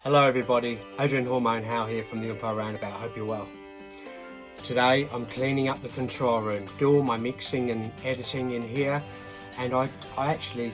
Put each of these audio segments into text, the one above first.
Hello everybody, Adrain, Hormone, Howe here from the Oompah Roundabout. Hope you're well. Today I'm cleaning up the control room, do all my mixing and editing in here, and I actually,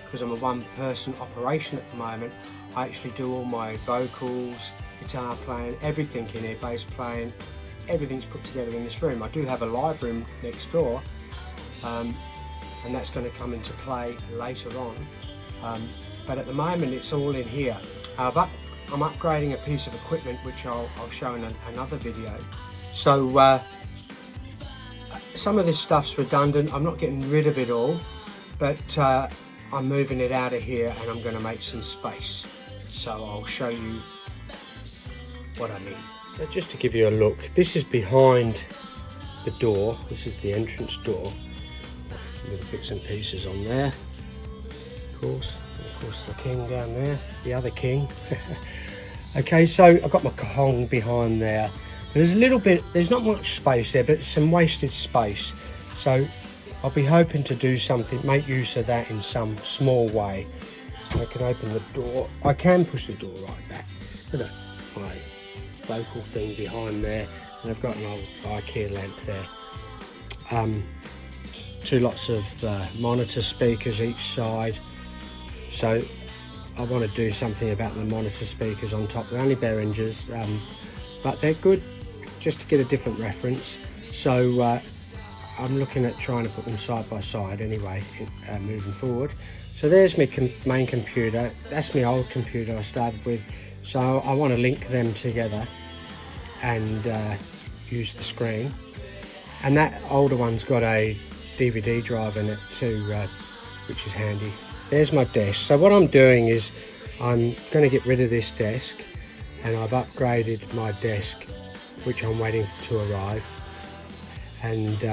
because I'm a one-person operation at the moment, I actually do all my vocals, guitar playing, everything in here, bass playing, everything's put together in this room. I do have a live room next door, and that's going to come into play later on, but at the moment it's all in here. I'm upgrading a piece of equipment which I'll show in another video. So some of this stuff's redundant. I'm not getting rid of it all, but I'm moving it out of here and I'm going to make some space. So I'll show you what I mean. So just to give you a look, this is behind the door. This is the entrance door. Little bits and pieces on there, of course. Of course, the king down there, the other king. Okay, so I've got my cajon behind there. There's a little bit, there's not much space there, but some wasted space. So I'll be hoping to do something, make use of that in some small way. I can open the door. I can push the door right back. Look at my vocal thing behind there, and I've got an old IKEA lamp there. Two lots of monitor speakers each side. So I want to do something about the monitor speakers on top. They're only Behringers, but they're good just to get a different reference. So I'm looking at trying to put them side by side anyway, moving forward. So there's my main computer. That's my old computer I started with. So I want to link them together and use the screen. And that older one's got a DVD drive in it too, which is handy. There's my desk. So what I'm doing is I'm going to get rid of this desk, and I've upgraded my desk, which I'm waiting to arrive. And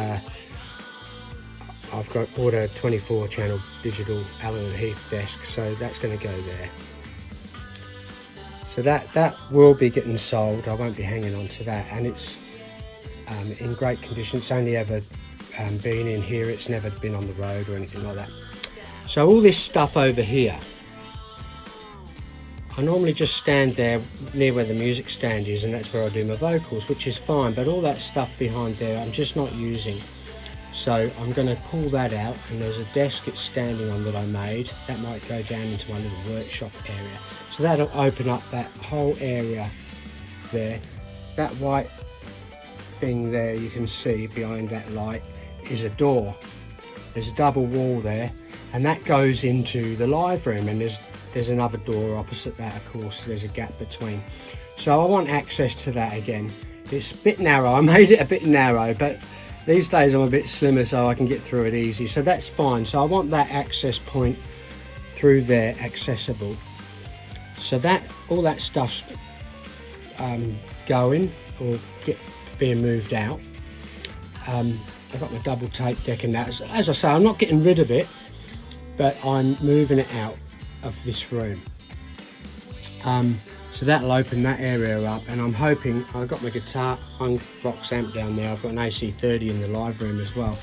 I've bought a 24 channel digital Allen and Heath desk, so that's going to go there. So that will be getting sold. I won't be hanging on to that, and it's in great condition. It's only ever been in here. It's never been on the road or anything like that. So all this stuff over here, I normally just stand there near where the music stand is, and that's where I do my vocals, which is fine, but all that stuff behind there I'm just not using. So I'm going to pull that out, and there's a desk it's standing on that I made. That might go down into my little workshop area. So that'll open up that whole area there. That white thing there you can see behind that light is a door. There's a double wall there, and that goes into the live room, and there's another door opposite that, of course. There's a gap between. So I want access to that again. It's a bit narrow. I made it a bit narrow, but these days I'm a bit slimmer, so I can get through it easy. So that's fine. So I want that access point through there accessible. So that all that stuff's going or being moved out. I've got my double tape deck and that. As I say, I'm not getting rid of it, but I'm moving it out of this room. So that'll open that area up, and I'm hoping, I've got my guitar Vox amp down there. I've got an AC30 in the live room as well.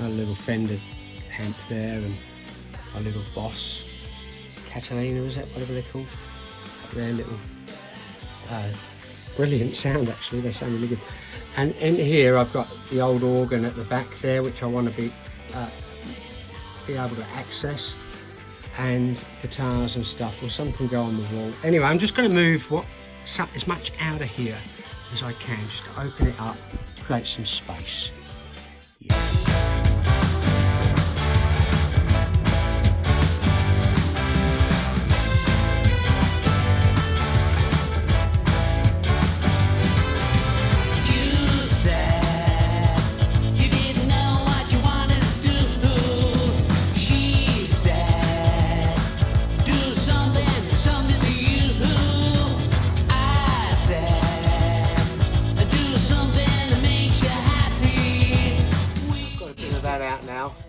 A little Fender amp there, and a little Boss Catalina, is that whatever they're called? Up there, little brilliant sound actually, they sound really good. And in here I've got the old organ at the back there, which I want to be able to access, and guitars and stuff, or some can go on the wall. Anyway, I'm just going to move as much out of here as I can, just to open it up, create some space. Yeah.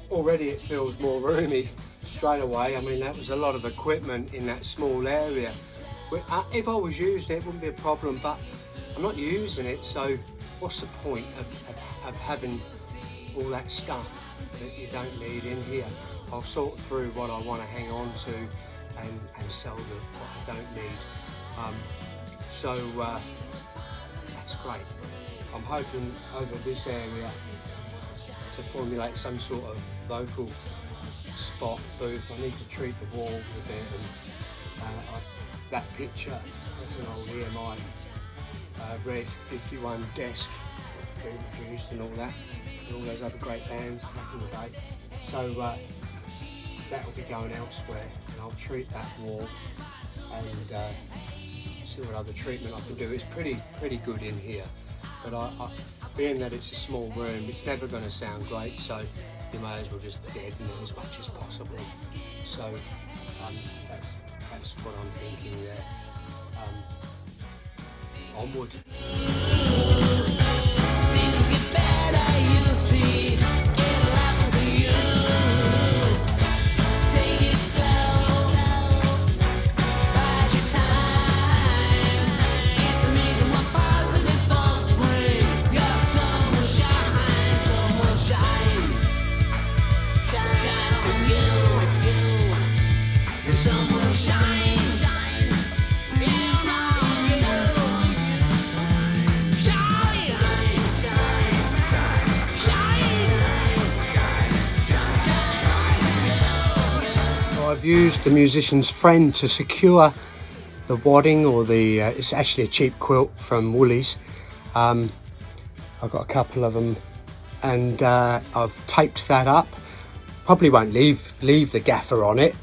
Already it feels more roomy straight away. I mean, that was a lot of equipment in that small area. If I was using it, it wouldn't be a problem, but I'm not using it, so what's the point of having all that stuff that you don't need in here? I'll sort through what I want to hang on to and sell what I don't need. So that's great. I'm hoping over this area to formulate some sort of vocal spot booth. I need to treat the wall a bit, and that picture, that's an old EMI Red 51 desk being produced and all that, and all those other great bands back in the day. So that will be going elsewhere, and I'll treat that wall and see what other treatment I can do. It's pretty good in here, but being that it's a small room, it's never going to sound great, so you may as well just deaden it as much as possible. So that's what I'm thinking there. Onward. I've used the musician's friend to secure the wadding, or the it's actually a cheap quilt from Woolies. I've got a couple of them, and I've taped that up. Probably won't leave the gaffer on it,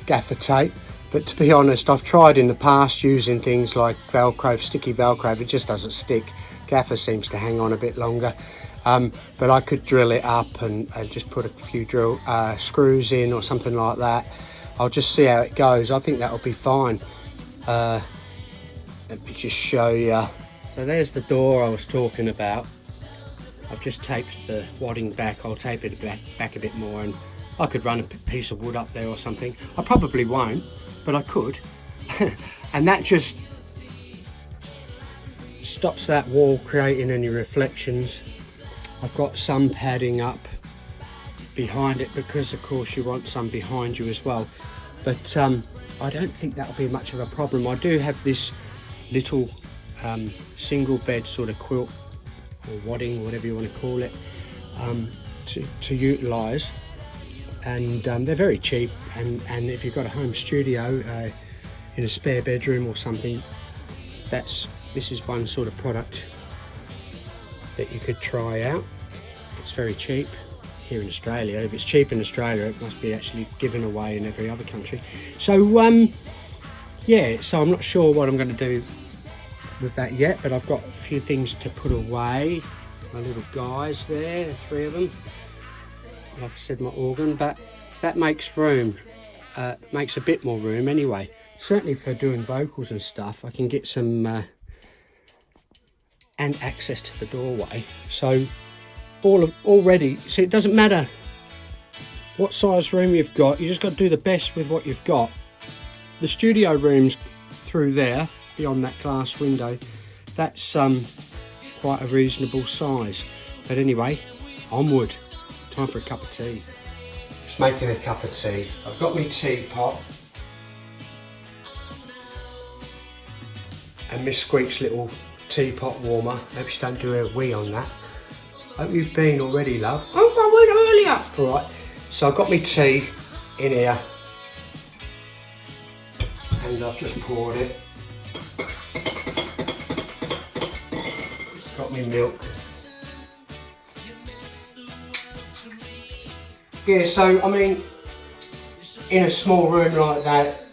gaffer tape, but to be honest, I've tried in the past using things like Velcro, sticky Velcro. It just doesn't stick. Gaffer seems to hang on a bit longer. But I could drill it up and just put a few screws in or something like that. I'll just see how it goes. I think that'll be fine. Let me just show you. So there's the door I was talking about. I've just taped the wadding back. I'll tape it back a bit more, and I could run a piece of wood up there or something. I probably won't, but I could. And that just stops that wall creating any reflections. I've got some padding up behind it, because of course you want some behind you as well, but I don't think that'll be much of a problem. I do have this little single bed sort of quilt or wadding, whatever you want to call it, to utilise, and they're very cheap, and if you've got a home studio in a spare bedroom or something, this is one sort of product that you could try out. It's very cheap here in Australia. If it's cheap in Australia, it must be actually given away in every other country. So yeah, so I'm not sure what I'm going to do with that yet, but I've got a few things to put away. My little guys there, 3 of them. Like I said, my organ, but that makes room, makes a bit more room anyway. Certainly for doing vocals and stuff, I can get some and access to the doorway. So already, see, it doesn't matter what size room you've got, you just got to do the best with what you've got. The studio room's through there, beyond that glass window. That's quite a reasonable size. But anyway, onward. Time for a cup of tea. Just making a cup of tea. I've got my teapot and Miss Squeak's little teapot warmer. Hope she don't do a wee on that. Hope you've been already, love. Oh, I went earlier. Alright, so I've got my tea in here, and I've just poured it. Got my milk. Yeah, so I mean, in a small room like that,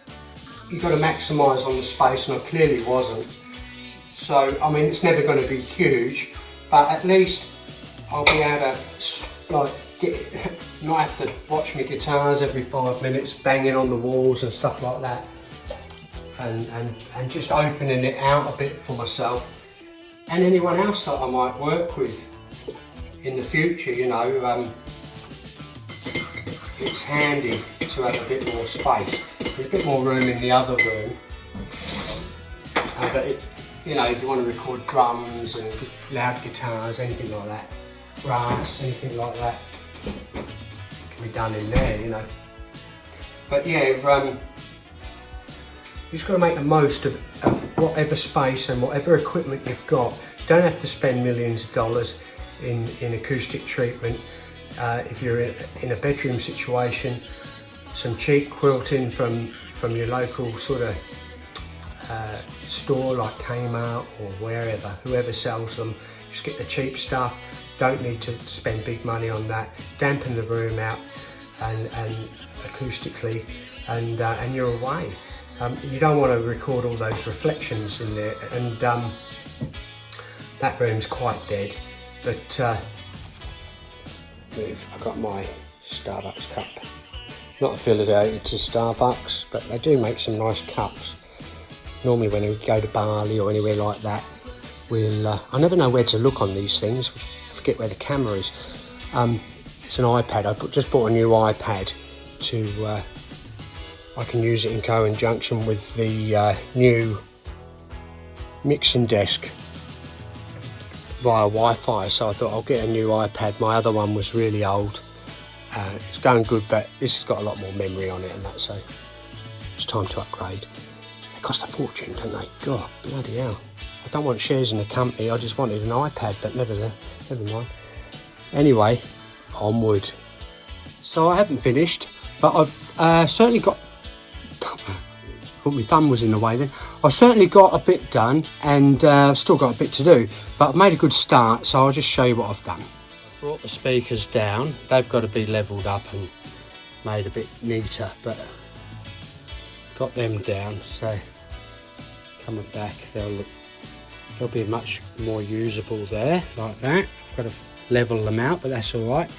you've got to maximise on the space, and I clearly wasn't. So I mean, it's never going to be huge, but at least I'll be able to not have to watch my guitars every 5 minutes banging on the walls and stuff like that, and just opening it out a bit for myself and anyone else that I might work with in the future. You know, it's handy to have a bit more space. There's a bit more room in the other room, but you know, if you want to record drums and loud guitars, anything like that, brass, anything like that, can be done in there, you know. But yeah, you just got to make the most of whatever space and whatever equipment you've got. You don't have to spend millions of dollars in acoustic treatment. If you're in a bedroom situation, some cheap quilting from your local sort of store like Kmart or wherever, whoever sells them, just get the cheap stuff. Don't need to spend big money on that. Dampen the room out and acoustically, and you're away. You don't want to record all those reflections in there, and that room's quite dead. But I've got my Starbucks cup, not affiliated to Starbucks, but they do make some nice cups. Normally when we go to Bali or anywhere like that, I never know where to look on these things, forget where the camera is. It's an iPad. I just bought a new iPad I can use it in conjunction with the new mixing desk via Wi-Fi, so I thought I'll get a new iPad. My other one was really old. It's going good, but this has got a lot more memory on it and that, so it's time to upgrade. They cost a fortune, don't they? God, bloody hell. I don't want shares in the company, I just wanted an iPad, but never mind. Anyway, onward. So I haven't finished, but I've certainly got... thought my thumb was in the way then. I've certainly got a bit done, and still got a bit to do, but I've made a good start, so I'll just show you what I've done. Brought the speakers down. They've got to be levelled up and made a bit neater, but got them down, so coming back they'll be much more usable there, like that. I've got to level them out, but that's all right.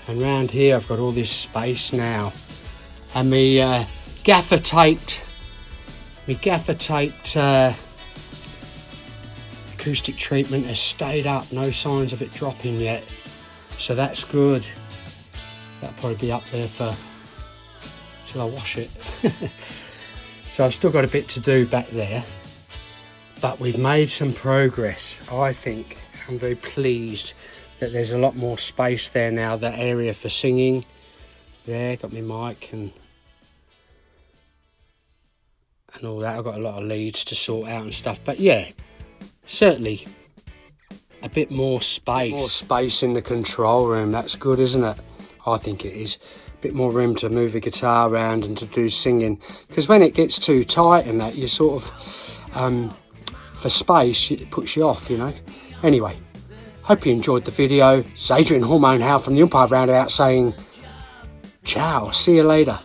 And round here I've got all this space now, and me gaffer taped acoustic treatment has stayed up, no signs of it dropping yet, so that's good. That'll probably be up there till I wash it. So I've still got a bit to do back there, but we've made some progress. I think I'm very pleased that there's a lot more space there now, that area for singing. There, got my mic and all that. I've got a lot of leads to sort out and stuff, but yeah, certainly a bit more space. More space in the control room, that's good, isn't it? I think it is. A bit more room to move the guitar around and to do singing, because when it gets too tight and that, you sort of, for space, it puts you off, you know. Anyway, hope you enjoyed the video. It's Adrain Hormone Howe from the Oompah Roundabout saying ciao, see you later.